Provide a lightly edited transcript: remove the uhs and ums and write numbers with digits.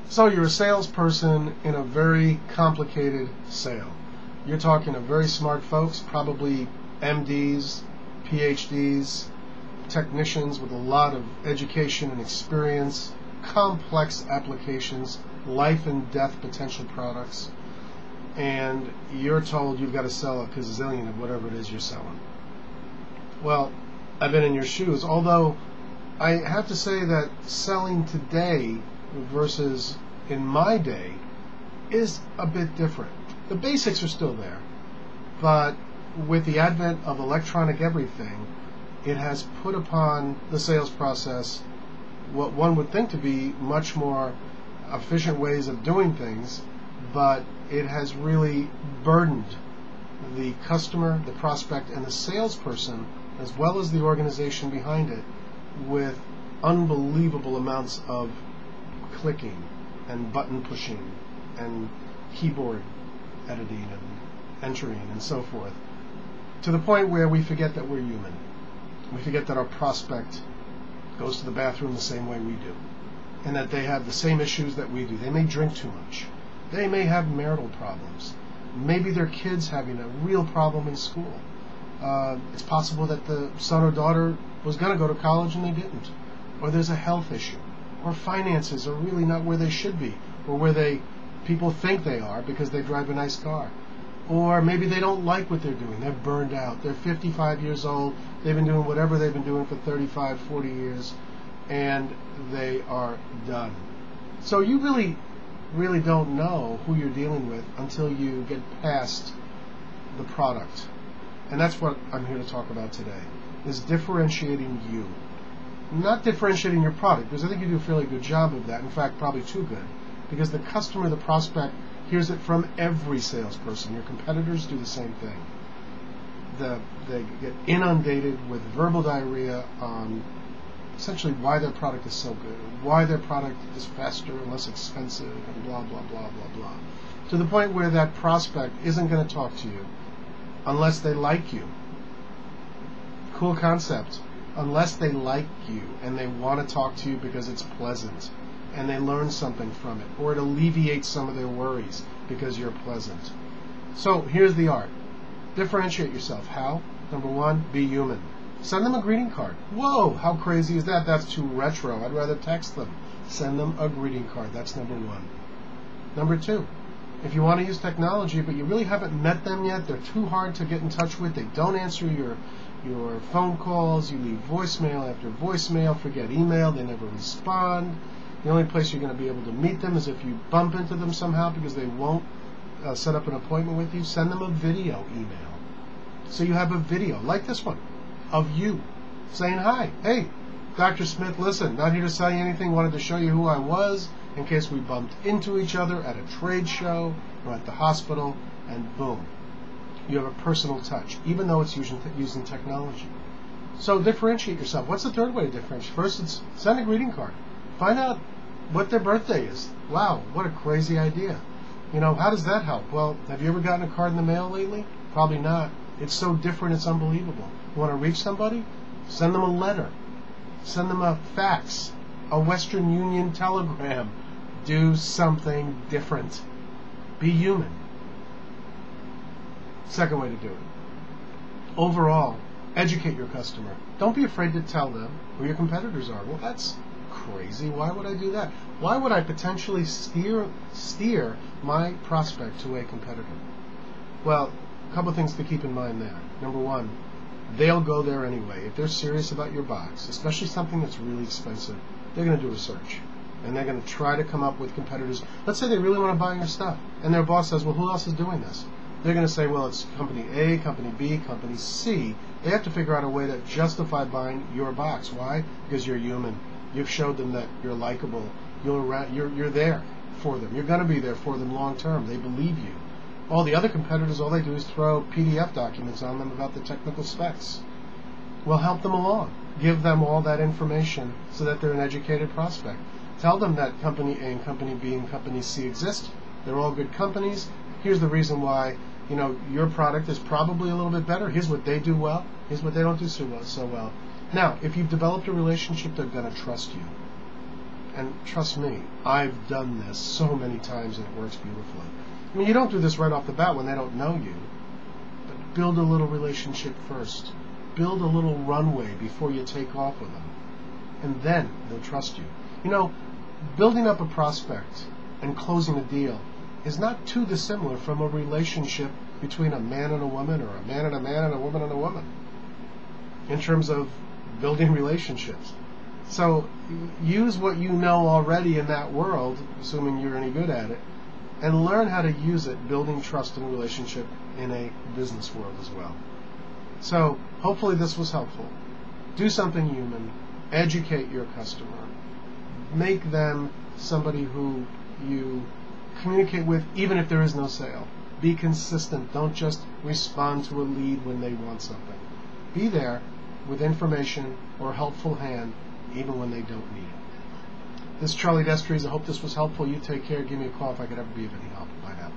So you're a salesperson in a very complicated sale. You're talking to very smart folks, probably MDs, PhDs, technicians with a lot of education and experience, complex applications, life and death potential products, and you're told you've got to sell a gazillion of whatever it is you're selling. Well, I've been in your shoes, although I have to say that selling today versus in my day is a bit different. The basics are still there, but with the advent of electronic everything, it has put upon the sales process what one would think to be much more efficient ways of doing things, but it has really burdened the customer, the prospect, and the salesperson, as well as the organization behind it, with unbelievable amounts of clicking and button pushing and keyboard editing and entering and so forth, to the point where we forget that we're human. We forget that our prospect goes to the bathroom the same way we do, and that they have the same issues that we do. They may drink too much. They may have marital problems. Maybe their kid's having a real problem in school. It's possible that the son or daughter was going to go to college and they didn't. Or there's a health issue. Or finances are really not where they should be, or where people think they are because they drive a nice car. Or maybe they don't like what they're doing. They're burned out. They're 55 years old. They've been doing whatever they've been doing for 35, 40 years, and they are done. So you really don't know who you're dealing with until you get past the product. And that's what I'm here to talk about today, is differentiating you. Not differentiating your product, because I think you do a fairly good job of that. In fact, probably too good. Because the customer, the prospect, hears it from every salesperson. Your competitors do the same thing. They get inundated with verbal diarrhea on essentially why their product is so good, why their product is faster and less expensive, and blah, blah, blah, blah, blah. To the point where that prospect isn't going to talk to you unless they like you. Cool concept. Unless they like you and they want to talk to you because it's pleasant and they learn something from it, or it alleviates some of their worries because you're pleasant. So here's the art. Differentiate yourself. How? Number one, be human. Send them a greeting card. Whoa, how crazy is that? That's too retro. I'd rather text them. Send them a greeting card. That's number one. Number two, if you want to use technology but you really haven't met them yet, they're too hard to get in touch with, they don't answer your phone calls, you leave voicemail after voicemail, forget email, they never respond. The only place you're going to be able to meet them is if you bump into them somehow, because they won't set up an appointment with you. Send them a video email. So you have a video, like this one, of you saying, hi, hey, Dr. Smith, listen, not here to sell you anything, wanted to show you who I was in case we bumped into each other at a trade show or at the hospital, and boom. You have a personal touch, even though it's using technology. So differentiate yourself. What's the third way to differentiate? First, it's send a greeting card. Find out what their birthday is. Wow, what a crazy idea. How does that help? Well, have you ever gotten a card in the mail lately? Probably not. It's so different, it's unbelievable. You want to reach somebody? Send them a letter. Send them a fax, a Western Union telegram. Do something different. Be human. Second way to do it. Overall, educate your customer. Don't be afraid to tell them who your competitors are. Well, that's crazy. Why would I do that? Why would I potentially steer my prospect to a competitor? Well, a couple of things to keep in mind there. Number one, they'll go there anyway. If they're serious about your box, especially something that's really expensive, they're going to do a search. And they're going to try to come up with competitors. Let's say they really want to buy your stuff. And their boss says, well, who else is doing this? They're going to say, well, it's company A, company B, company C. They have to figure out a way to justify buying your box. Why? Because you're human. You've showed them that you're likable. You're there for them. You're going to be there for them long term. They believe you. All the other competitors, all they do is throw PDF documents on them about the technical specs. Well, help them along. Give them all that information so that they're an educated prospect. Tell them that company A and company B and company C exist. They're all good companies. Here's the reason why, your product is probably a little bit better. Here's what they do well. Here's what they don't do so well. Now, if you've developed a relationship, they're going to trust you. And trust me, I've done this so many times and it works beautifully. I mean, you don't do this right off the bat when they don't know you, but build a little relationship first. Build a little runway before you take off with them, and then they'll trust you. You know, building up a prospect and closing a deal is not too dissimilar from a relationship between a man and a woman, or a man and a man and a woman and a woman, in terms of building relationships. So use what you know already in that world, assuming you're any good at it, and learn how to use it, building trust and relationship in a business world as well. So hopefully this was helpful. Do something human. Educate your customer. Make them somebody who you communicate with even if there is no sale. Be consistent. Don't just respond to a lead when they want something. Be there with information or a helpful hand even when they don't need it. This is Charlie Destries. I hope this was helpful. You take care. Give me a call if I could ever be of any help. Bye now.